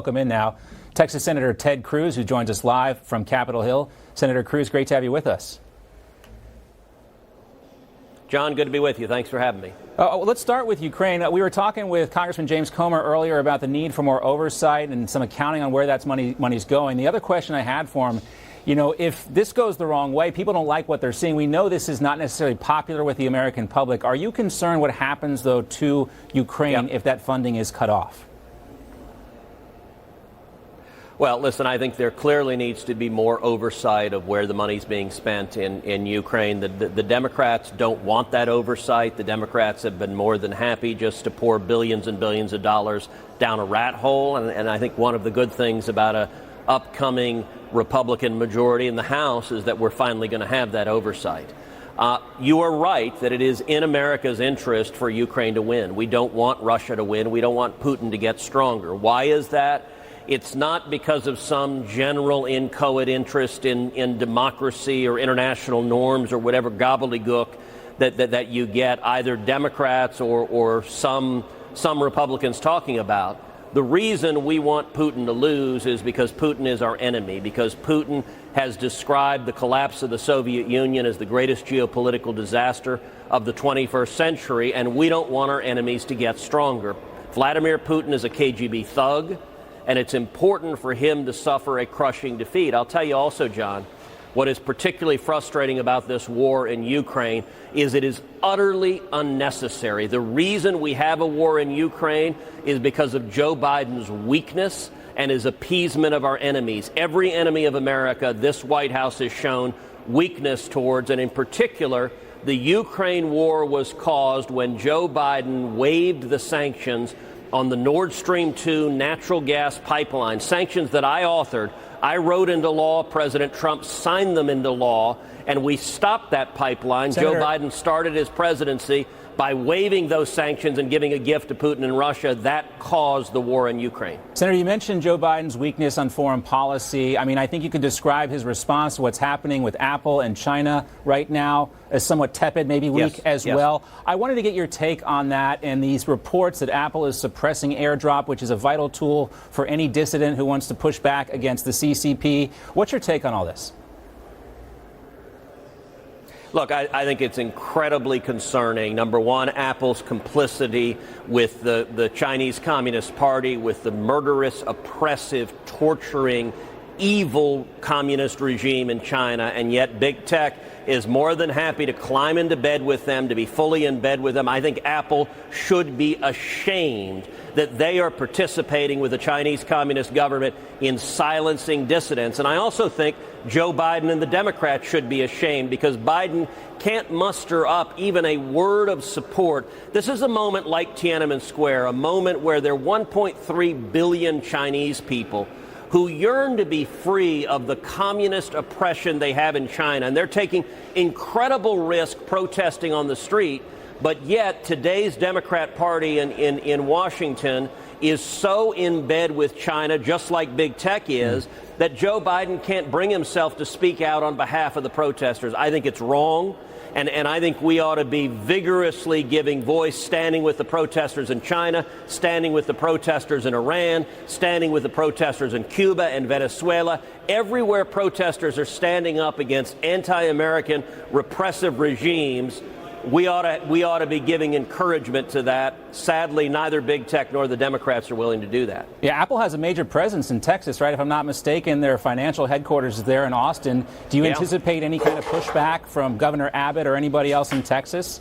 Welcome in now, Texas Senator Ted Cruz, who joins us live from Capitol Hill. Senator Cruz, great to have you with us. John, good to be with you. Thanks for having me. Let's start with Ukraine. We were talking with Congressman James Comer earlier about the need for more oversight and some accounting on where that money's going. The other question I had for him, you know, if this goes the wrong way, people don't like what they're seeing. We know this is not necessarily popular with the American public. Are you concerned what happens, though, to Ukraine if that funding is cut off? Well, listen, I think there clearly needs to be more oversight of where the money's being spent in Ukraine. The Democrats don't want that oversight. The Democrats have been more than happy just to pour billions and billions of dollars down a rat hole. And I think one of the good things about a upcoming Republican majority in the House is that we're finally going to have that oversight. You are right that it is in America's interest for Ukraine to win. We don't want Russia to win. We don't want Putin to get stronger. Why is that? It's not because of some general inchoate interest in democracy or international norms or whatever gobbledygook that you get either Democrats or some Republicans talking about. The reason we want Putin to lose is because Putin is our enemy, because Putin has described the collapse of the Soviet Union as the greatest geopolitical disaster of the 21st century, and we don't want our enemies to get stronger. Vladimir Putin is a KGB thug, and it's important for him to suffer a crushing defeat. I'll tell you also, John, what is particularly frustrating about this war in Ukraine is it is utterly unnecessary. The reason we have a war in Ukraine is because of Joe Biden's weakness and his appeasement of our enemies. Every enemy of America, this White House has shown weakness towards, and in particular, the Ukraine war was caused when Joe Biden waived the sanctions on the Nord Stream 2 natural gas pipeline, sanctions that I authored. I wrote into law, President Trump signed them into law, and we stopped that pipeline. Senator, Joe Biden started his presidency by waiving those sanctions and giving a gift to Putin and Russia. That caused the war in Ukraine. Senator, you mentioned Joe Biden's weakness on foreign policy. I mean, I think you could describe his response to what's happening with Apple and China right now as somewhat tepid, maybe weak as well. I wanted to get your take on that and these reports that Apple is suppressing AirDrop, which is a vital tool for any dissident who wants to push back against the CCP. What's your take on all this? Look, I think it's incredibly concerning. Number one, Apple's complicity with the Chinese Communist Party, with the murderous, oppressive, torturing, evil communist regime in China. And yet big tech is more than happy to climb into bed with them, to be fully in bed with them. I think Apple should be ashamed that they are participating with the Chinese Communist government in silencing dissidents. And I also think Joe Biden and the Democrats should be ashamed because Biden can't muster up even a word of support. This is a moment like Tiananmen Square, a moment where there are 1.3 billion Chinese people who yearn to be free of the communist oppression they have in China. And they're taking incredible risk protesting on the street. But yet today's Democrat Party in Washington is so in bed with China, just like big tech is, that Joe Biden can't bring himself to speak out on behalf of the protesters. I think it's wrong. And I think we ought to be vigorously giving voice, standing with the protesters in China, standing with the protesters in Iran, standing with the protesters in Cuba and Venezuela. Everywhere protesters are standing up against anti-American repressive regimes, we ought to be giving encouragement to that. Sadly, neither big tech nor the Democrats are willing to do that. Yeah, Apple has a major presence in Texas, right? If I'm not mistaken, their financial headquarters is there in Austin. Do you anticipate any kind of pushback from Governor Abbott or anybody else in Texas?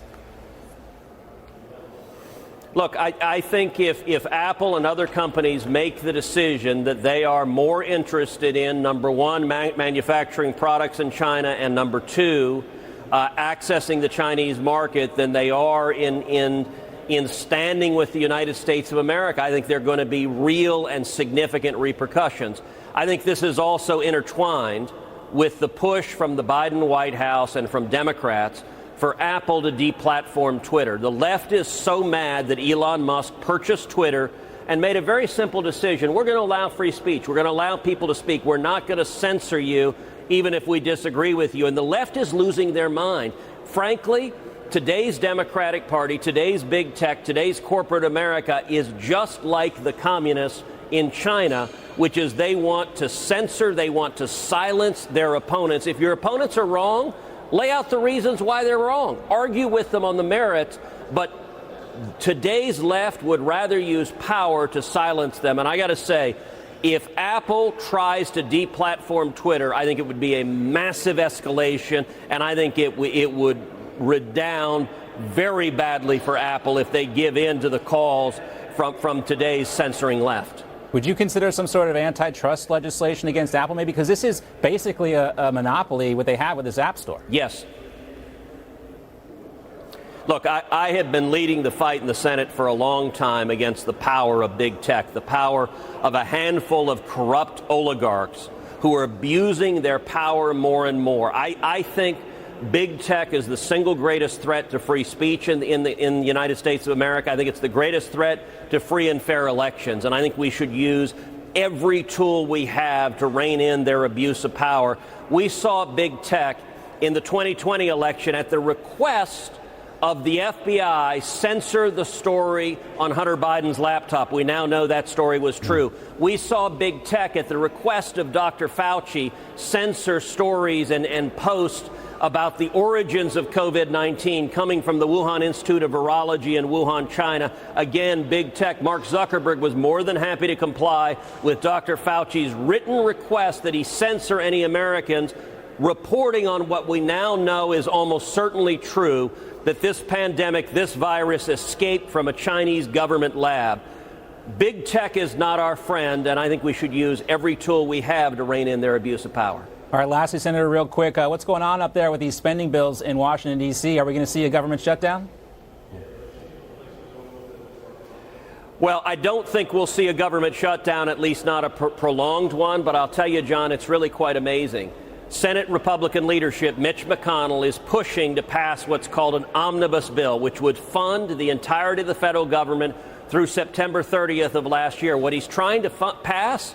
Look, I think if Apple and other companies make the decision that they are more interested in, number one, manufacturing products in China, and number two, accessing the Chinese market than they are in standing with the United States of America, I think there are going to be real and significant repercussions. I think this is also intertwined with the push from the Biden White House and from Democrats for Apple to deplatform Twitter. The left is so mad that Elon Musk purchased Twitter and made a very simple decision. We're going to allow free speech. We're going to allow people to speak. We're not going to censor you even if we disagree with you. And the left is losing their mind. Frankly, today's Democratic Party, today's big tech, today's corporate America is just like the communists in China, which is they want to censor, they want to silence their opponents. If your opponents are wrong, lay out the reasons why they're wrong. Argue with them on the merits, but today's left would rather use power to silence them. And I got to say, if Apple tries to deplatform Twitter, I think it would be a massive escalation, and I think it would redound very badly for Apple if they give in to the calls from today's censoring left. Would you consider some sort of antitrust legislation against Apple, maybe? Because this is basically a monopoly, what they have with this App Store. Yes. Look, I have been leading the fight in the Senate for a long time against the power of big tech, the power of a handful of corrupt oligarchs who are abusing their power more and more. I think big tech is the single greatest threat to free speech in the United States of America. I think it's the greatest threat to free and fair elections. And I think we should use every tool we have to rein in their abuse of power. We saw big tech in the 2020 election at the request of the FBI censor the story on Hunter Biden's laptop. We now know that story was true. We saw big tech at the request of Dr. Fauci censor stories and posts about the origins of COVID-19 coming from the Wuhan Institute of Virology in Wuhan, China. Again, big tech. Mark Zuckerberg was more than happy to comply with Dr. Fauci's written request that he censor any Americans reporting on what we now know is almost certainly true, that this pandemic, this virus, escaped from a Chinese government lab. Big tech is not our friend, and I think we should use every tool we have to rein in their abuse of power. All right, lastly, Senator, real quick, what's going on up there with these spending bills in Washington, D.C.? Are we going to see a government shutdown? Well, I don't think we'll see a government shutdown, at least not a prolonged one, but I'll tell you, John, it's really quite amazing. Senate Republican leadership, Mitch McConnell, is pushing to pass what's called an omnibus bill, which would fund the entirety of the federal government through September 30th of last year. What he's trying to pass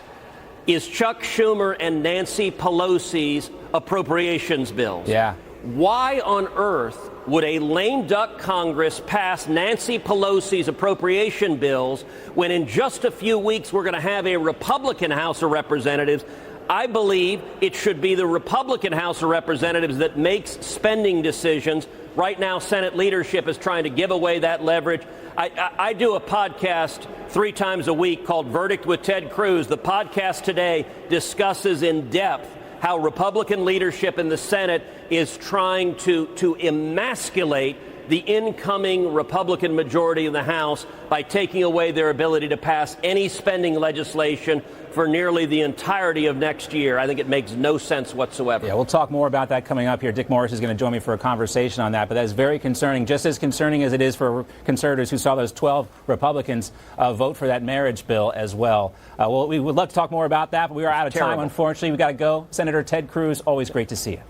is Chuck Schumer and Nancy Pelosi's appropriations bills. Yeah. Why on earth would a lame duck Congress pass Nancy Pelosi's appropriation bills when in just a few weeks we're going to have a Republican House of Representatives? I believe it should be the Republican House of Representatives that makes spending decisions. Right now, Senate leadership is trying to give away that leverage. I do a podcast 3 times a week called Verdict with Ted Cruz. The podcast today discusses in depth how Republican leadership in the Senate is trying to emasculate the incoming Republican majority in the House by taking away their ability to pass any spending legislation for nearly the entirety of next year. I think it makes no sense whatsoever. Yeah, we'll talk more about that coming up here. Dick Morris is going to join me for a conversation on that, but that is very concerning, just as concerning as it is for conservatives who saw those 12 Republicans vote for that marriage bill as well. Well, we would love to talk more about that, but we are out of time, unfortunately. We've got to go. Senator Ted Cruz, always great to see you.